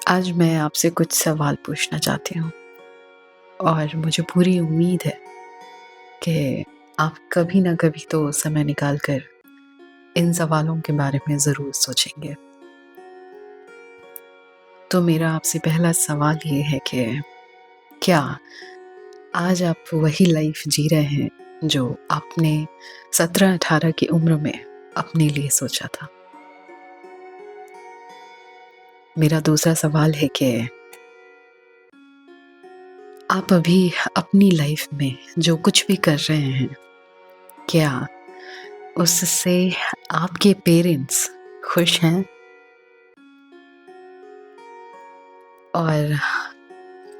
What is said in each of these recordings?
आज मैं आपसे कुछ सवाल पूछना चाहती हूँ और मुझे पूरी उम्मीद है कि आप कभी ना कभी तो समय निकाल कर इन सवालों के बारे में ज़रूर सोचेंगे। तो मेरा आपसे पहला सवाल ये है कि क्या आज आप वही लाइफ जी रहे हैं जो आपने 17-18 की उम्र में अपने लिए सोचा था? मेरा दूसरा सवाल है कि आप अभी अपनी लाइफ में जो कुछ भी कर रहे हैं, क्या उससे आपके पेरेंट्स खुश हैं? और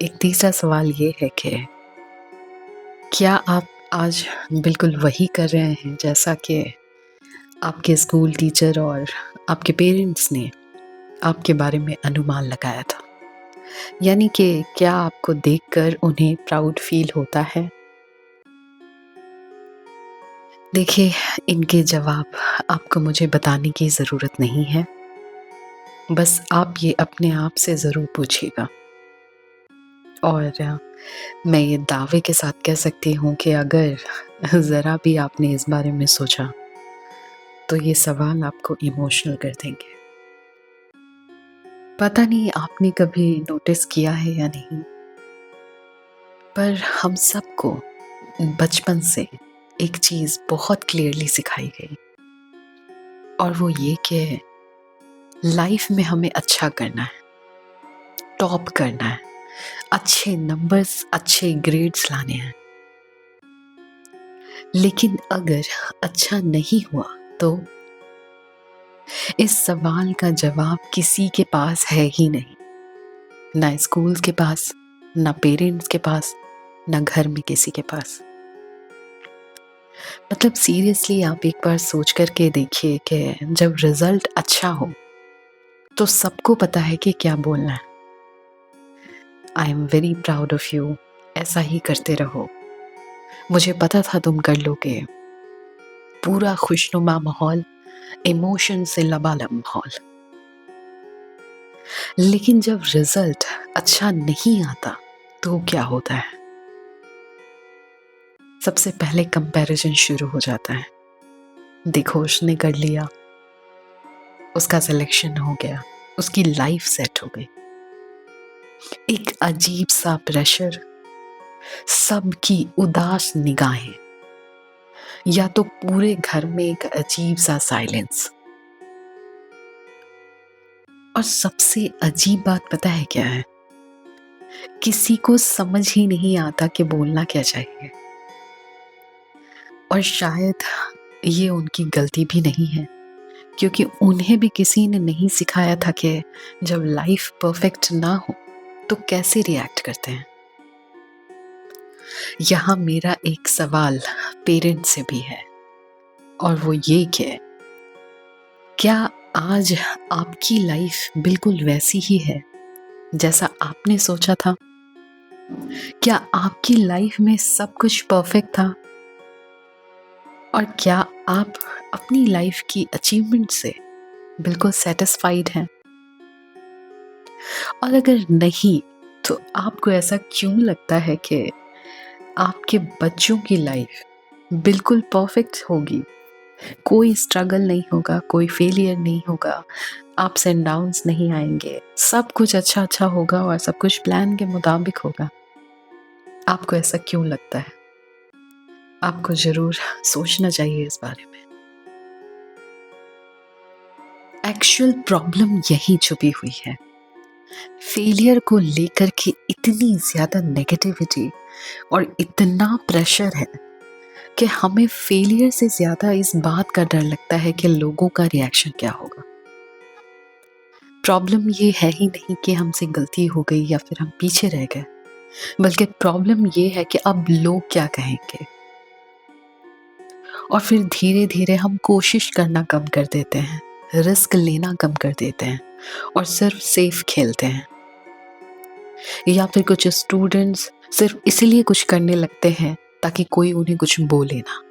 एक तीसरा सवाल ये है कि क्या आप आज बिल्कुल वही कर रहे हैं जैसा कि आपके स्कूल टीचर और आपके पेरेंट्स ने आपके बारे में अनुमान लगाया था? यानी कि क्या आपको देखकर उन्हें प्राउड फील होता है? देखिए, इनके जवाब आपको मुझे बताने की ज़रूरत नहीं है। बस आप ये अपने आप से ज़रूर पूछिएगा। और मैं ये दावे के साथ कह सकती हूँ कि अगर ज़रा भी आपने इस बारे में सोचा, तो ये सवाल आपको इमोशनल कर देंगे। पता नहीं आपने कभी नोटिस किया है या नहीं, पर हम सबको बचपन से एक चीज़ बहुत क्लियरली सिखाई गई और वो ये कि लाइफ में हमें अच्छा करना है, टॉप करना है, अच्छे नंबर्स, अच्छे ग्रेड्स लाने हैं। लेकिन अगर अच्छा नहीं हुआ तो इस सवाल का जवाब किसी के पास है ही नहीं। ना स्कूल के पास, ना पेरेंट्स के पास, ना घर में किसी के पास। मतलब सीरियसली आप एक बार सोच करके देखिए कि जब रिजल्ट अच्छा हो तो सबको पता है कि क्या बोलना है। I am very proud of you, ऐसा ही करते रहो, मुझे पता था तुम कर लोगे। पूरा खुशनुमा माहौल, इमोशन से लबालब माहौल। लेकिन जब रिजल्ट अच्छा नहीं आता तो क्या होता है? सबसे पहले कंपैरिजन शुरू हो जाता है। देखो, उसने कर लिया, उसका सिलेक्शन हो गया, उसकी लाइफ सेट हो गई। एक अजीब सा प्रेशर, सबकी उदास निगाहें, या तो पूरे घर में एक अजीब सा साइलेंस। और सबसे अजीब बात पता है क्या है? किसी को समझ ही नहीं आता कि बोलना क्या चाहिए। और शायद ये उनकी गलती भी नहीं है, क्योंकि उन्हें भी किसी ने नहीं सिखाया था कि जब लाइफ परफेक्ट ना हो तो कैसे रिएक्ट करते हैं। यहाँ मेरा एक सवाल पेरेंट्स से भी है और वो ये कि क्या आज आपकी लाइफ बिल्कुल वैसी ही है जैसा आपने सोचा था? क्या आपकी लाइफ में सब कुछ परफेक्ट था? और क्या आप अपनी लाइफ की अचीवमेंट से बिल्कुल सेटिस्फाइड हैं? और अगर नहीं, तो आपको ऐसा क्यों लगता है कि आपके बच्चों की लाइफ बिल्कुल परफेक्ट होगी? कोई स्ट्रगल नहीं होगा, कोई फेलियर नहीं होगा, अप्स एंड डाउन्स नहीं आएंगे, सब कुछ अच्छा अच्छा होगा और सब कुछ प्लान के मुताबिक होगा। आपको ऐसा क्यों लगता है? आपको ज़रूर सोचना चाहिए इस बारे में। एक्चुअल प्रॉब्लम यही छुपी हुई है। फेलियर को लेकर के इतनी ज़्यादा नेगेटिविटी और इतना प्रेशर है कि हमें फेलियर से ज़्यादा इस बात का डर लगता है कि लोगों का रिएक्शन क्या होगा। प्रॉब्लम ये है ही नहीं कि हमसे गलती हो गई या फिर हम पीछे रह गए, बल्कि प्रॉब्लम ये है कि अब लोग क्या कहेंगे। और फिर धीरे धीरे हम कोशिश करना कम कर देते हैं, रिस्क लेना कम कर देते हैं और सिर्फ सेफ खेलते हैं। या फिर कुछ स्टूडेंट्स सिर्फ इसलिए कुछ करने लगते हैं ताकि कोई उन्हें कुछ बोले ना।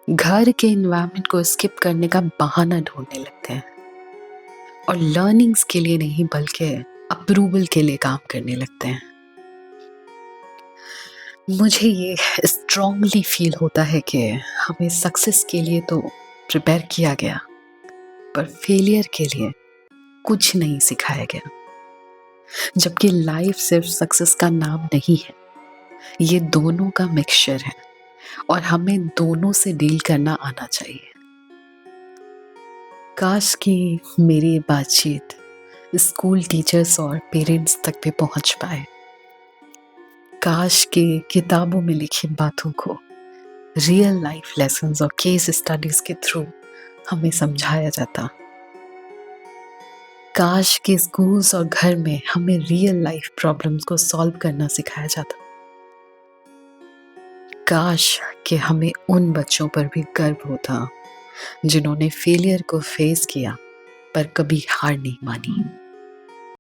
घर के एनवायरनमेंट को स्किप करने का बहाना ढूंढने लगते हैं। और लर्निंग्स के लिए नहीं बल्कि अप्रूवल के लिए काम करने लगते हैं। मुझे ये स्ट्रांगली फील होता है कि हमें सक्सेस के लिए तो प्रिपेयर किया गया, पर फेलियर के लिए कुछ नहीं सिखाया गया। जबकि लाइफ सिर्फ सक्सेस का नाम नहीं है, ये दोनों का मिक्सचर है और हमें दोनों से डील करना आना चाहिए। काश कि मेरी ये बातचीत स्कूल टीचर्स और पेरेंट्स तक भी पहुंच पाए। काश कि किताबों में लिखी बातों को रियल लाइफ लेसन्स और केस स्टडीज के थ्रू हमें समझाया जाता। काश कि स्कूल्स और घर में हमें रियल लाइफ प्रॉब्लम्स को सॉल्व करना सिखाया जाता। काश कि हमें उन बच्चों पर भी गर्व होता जिन्होंने फेलियर को फेस किया पर कभी हार नहीं मानी।